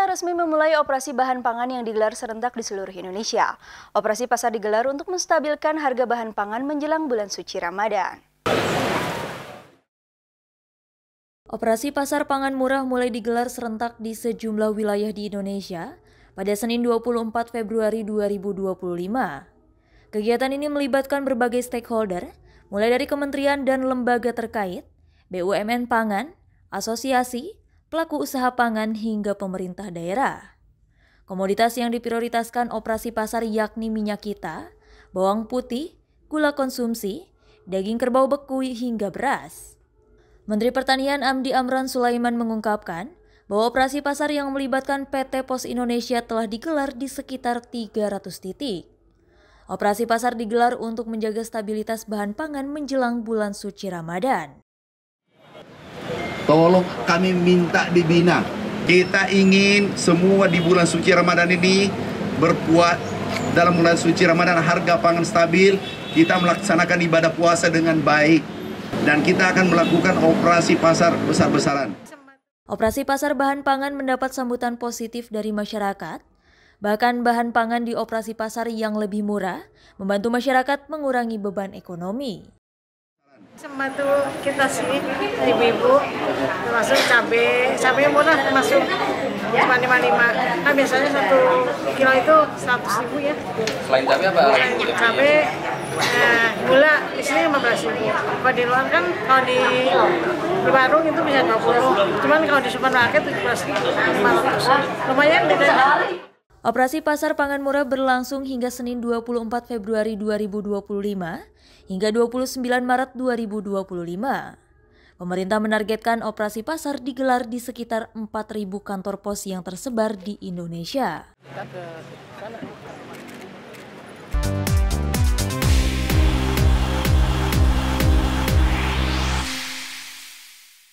Pemerintah resmi memulai operasi bahan pangan yang digelar serentak di seluruh Indonesia. Operasi pasar digelar untuk menstabilkan harga bahan pangan menjelang bulan suci Ramadan. Operasi pasar pangan murah mulai digelar serentak di sejumlah wilayah di Indonesia pada Senin 24 Februari 2025. Kegiatan ini melibatkan berbagai stakeholder, mulai dari kementerian dan lembaga terkait, BUMN pangan, asosiasi, pelaku usaha pangan hingga pemerintah daerah. Komoditas yang diprioritaskan operasi pasar yakni minyak kita, bawang putih, gula konsumsi, daging kerbau beku hingga beras. Menteri Pertanian Amdi Amran Sulaiman mengungkapkan bahwa operasi pasar yang melibatkan PT Pos Indonesia telah digelar di sekitar 300 titik. Operasi pasar digelar untuk menjaga stabilitas bahan pangan menjelang bulan suci Ramadan. Tolong kami minta dibina. Kita ingin semua di bulan suci Ramadan ini berpuasa. Dalam bulan suci Ramadan harga pangan stabil, kita melaksanakan ibadah puasa dengan baik. Dan kita akan melakukan operasi pasar besar-besaran. Operasi pasar bahan pangan mendapat sambutan positif dari masyarakat. Bahkan bahan pangan di operasi pasar yang lebih murah membantu masyarakat mengurangi beban ekonomi. Membantu kita sih, ibu-ibu, termasuk cabai murah termasuk cuma 55. Nah biasanya 1 kilo itu 100.000 ya. Selain cabai apa? Selain cabai, gula di sini 15.000. Kalau di luar kan, kalau di warung itu bisa 20. Cuman kalau di supermarket 17.500. Lumayan bedanya. Operasi pasar pangan murah berlangsung hingga Senin 24 Februari 2025 hingga 29 Maret 2025. Pemerintah menargetkan operasi pasar digelar di sekitar 4.000 kantor pos yang tersebar di Indonesia.